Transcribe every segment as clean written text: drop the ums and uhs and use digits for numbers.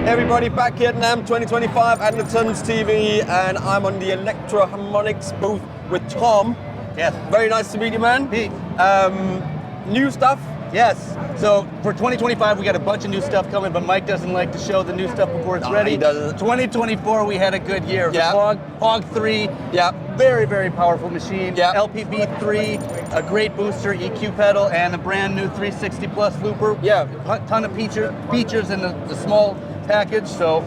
Everybody, back here at NAMM 2025, Andertons TV, and I'm on the Electro Harmonix booth with Tom. Yes. Very nice to meet you, man. Pete. New stuff? Yes. So for 2025, we got a bunch of new stuff coming, but Mike doesn't like to show the new stuff before it's ready. He doesn't. 2024, we had a good year. Yeah. The Hog 3. Yeah. Very, very powerful machine. Yeah. LPB3, a great booster, EQ pedal, and a brand new 360 plus looper. Yeah. A ton of features in the small package. So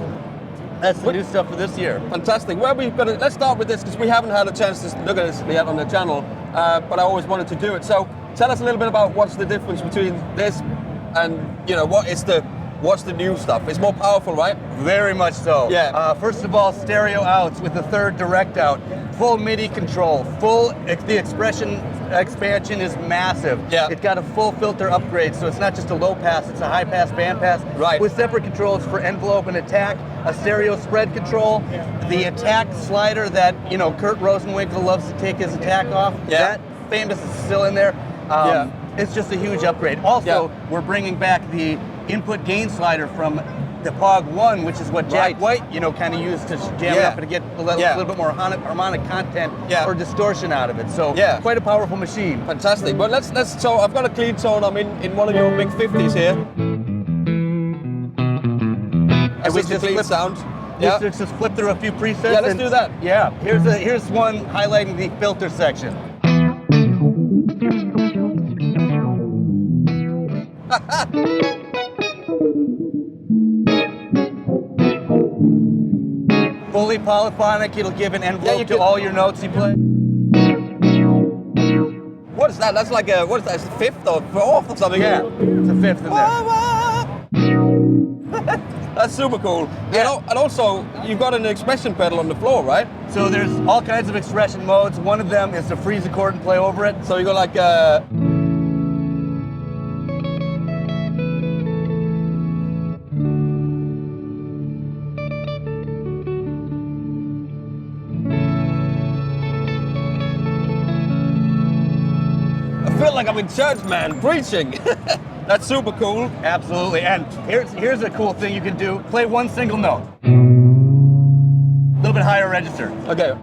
that's the new stuff for this year. Fantastic. Well, let's start with this because we haven't had a chance to look at this yet on the channel, but I always wanted to do it. So tell us a little bit about what's the difference between this and, you know, what's the new stuff? It's more powerful, right? Very much so. Yeah. First of all, stereo outs with the third direct out, full MIDI control, the expansion is massive. Yeah. It's got a full filter upgrade, so it's not just a low pass, it's a high pass, band pass. Right. With separate controls for envelope and attack, a stereo spread control, the attack slider that, you know, Kurt Rosenwinkel loves to take his attack off. Yeah. That famous is still in there. Yeah. It's just a huge upgrade. Also, we're bringing back the input gain slider from the Pog 1, which is what Jack White, you know, kind of used to jam it up and get a little bit more harmonic content or distortion out of it. So quite a powerful machine. Fantastic. Well, so I've got a clean tone. I'm in one of your big 50s here. And we just just clean sound. Let's just flip through a few presets. Yeah, let's do that. Yeah, here's one highlighting the filter section. Fully polyphonic, it'll give an envelope to all your notes you play. What is that? That's like what is that? It's the fifth or fourth or something? Yeah, it's a fifth in there. That's super cool. Yeah. And also, you've got an expression pedal on the floor, right? So there's all kinds of expression modes. One of them is to freeze a chord and play over it. So you got like I feel like I'm in church, man, preaching. That's super cool. Absolutely. And here's a cool thing you can do. Play one single note. A little bit higher register. Okay.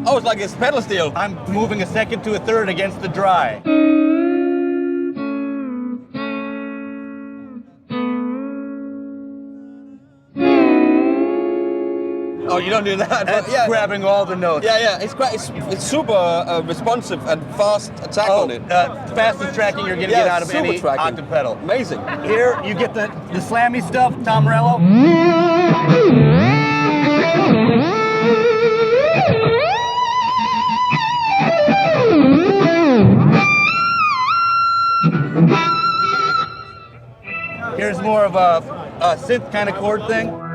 Oh, it's like it's pedal steel. I'm moving a second to a third against the dry. Oh, you don't do that. That's grabbing all the notes. Yeah. It's super responsive and fast attack on it. Fastest tracking you're going to get out of any octave pedal. Amazing. Here you get the slammy stuff, Tom Morello. Here's more of a synth kind of chord thing.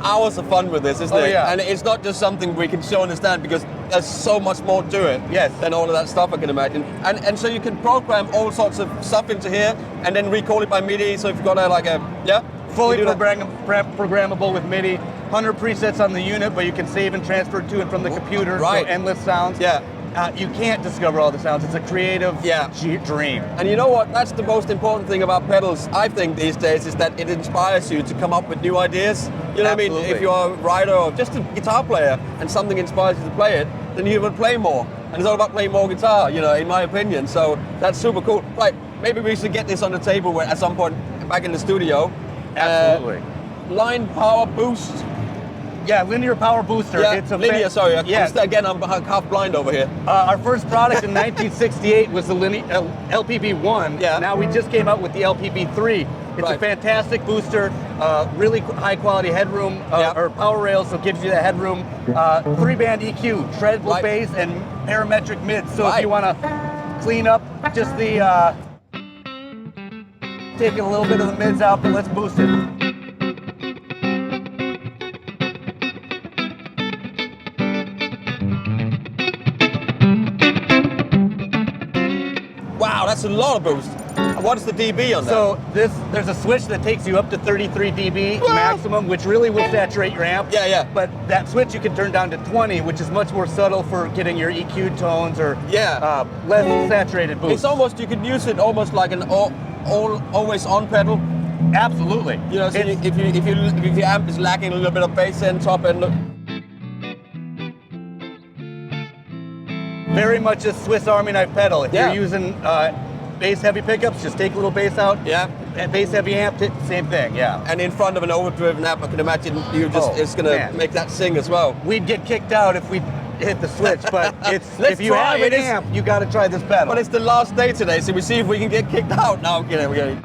Hours of fun with this, isn't it? Yeah. And it's not just something we can show and understand because there's so much more to it than all of that stuff I can imagine. And so you can program all sorts of stuff into here and then recall it by MIDI. So if you've got fully programmable with MIDI, 100 presets on the unit, but you can save and transfer to and from the computer. Right. So endless sounds. Yeah. You can't discover all the sounds. It's a creative dream. And you know what? That's the most important thing about pedals, I think, these days, is that it inspires you to come up with new ideas. You know what I mean? If you're a writer or just a guitar player and something inspires you to play it, then you will play more. And it's all about playing more guitar, you know, in my opinion. So that's super cool. Right, maybe we should get this on the table at some point back in the studio. Absolutely. Line power boost. Yeah, linear power booster. Yeah, it's a linear, sorry. Again, I'm half blind over here. Our first product in 1968 was the LPB1. Yeah. Now we just came out with the LPB3. It's a fantastic booster, really high quality headroom, or power rails, so it gives you the headroom. 3-band EQ, treadable bass, and parametric mids. So if you want to clean up just the, take a little bit of the mids out, but let's boost it. Wow, that's a lot of boost. What's the dB on that? So there's a switch that takes you up to 33 dB maximum, which really will saturate your amp. Yeah. But that switch you can turn down to 20, which is much more subtle for getting your EQ tones or less saturated boost. It's almost, you could use it almost like an always on pedal. Absolutely. You know, so if your amp is lacking a little bit of bass end, top end, look. Very much a Swiss Army knife pedal. If you're using bass heavy pickups, just take a little bass out. Yeah. And bass heavy amp, same thing, yeah. And in front of an overdriven amp, I can imagine it's gonna make that sing as well. We'd get kicked out if we hit the switch, but if you have an amp, you gotta try this pedal. But it's the last day today, so we see if we can get kicked out. No, I'm kidding, we're getting.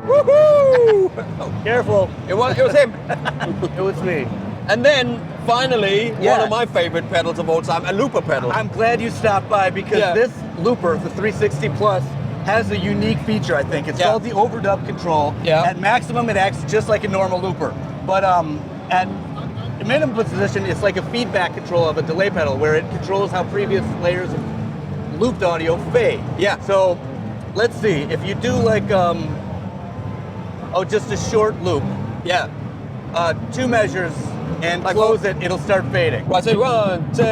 Woohoo! Careful. It was him. It was me. And then, finally, one of my favorite pedals of all time, a looper pedal. I'm glad you stopped by because this looper, the 360 Plus, has a unique feature, I think. It's called the overdub control. Yeah. At maximum, it acts just like a normal looper. But at minimum position, it's like a feedback control of a delay pedal where it controls how previous layers of looped audio fade. Yeah. So, let's see. If you do like, just a short loop. Yeah. 2 measures, and close it, it'll start fading. Right, so 1, 2,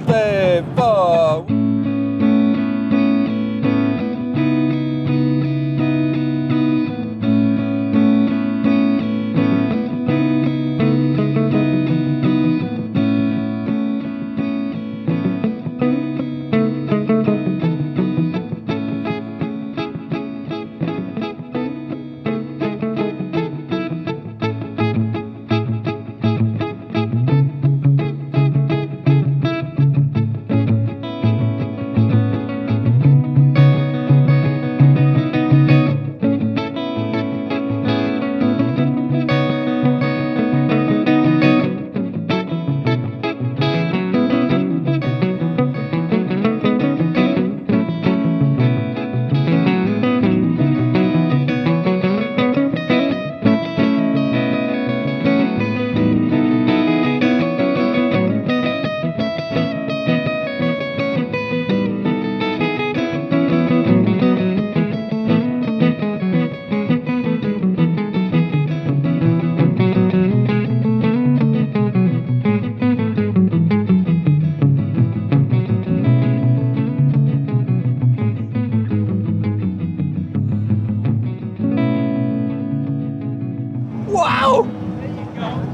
3, 4.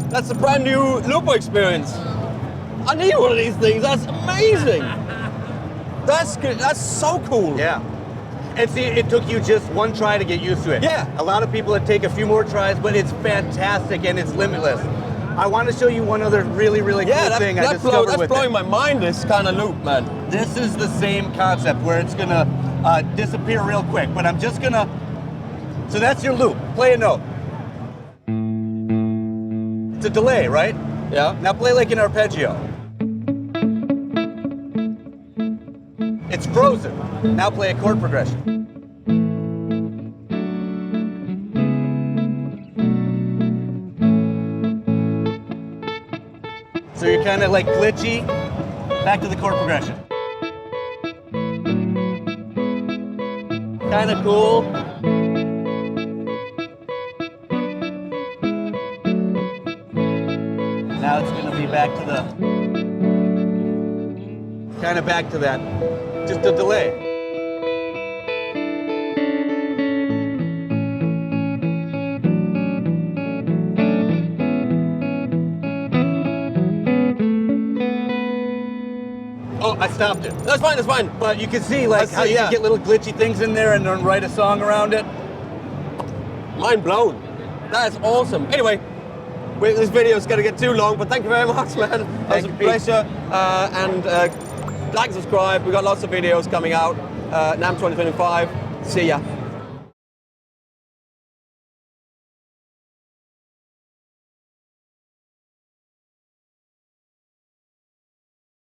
That's a brand new looper experience. I need one of these things. That's amazing. That's good. That's so cool. Yeah. And see, it took you just one try to get used to it. Yeah. A lot of people would take a few more tries, but it's fantastic and it's limitless. I want to show you one other really cool thing I discovered with it. That's blowing my mind, this kind of loop, man. This is the same concept where it's gonna disappear real quick, but I'm just gonna, so that's your loop. Play a note. It's a delay, right? Yeah. Now play like an arpeggio. It's frozen. Now play a chord progression. So you're kind of like glitchy. Back to the chord progression. Kind of cool. Now it's going to be back to the, kind of back to that, just a delay. Oh, I stopped it. That's fine, that's fine. But you can see like how you can get little glitchy things in there and then write a song around it. Mind blown. That's awesome. Anyway, this video is going to get too long, but thank you very much, man. It was a pleasure. Like, subscribe. We've got lots of videos coming out. NAMM 2025. See ya.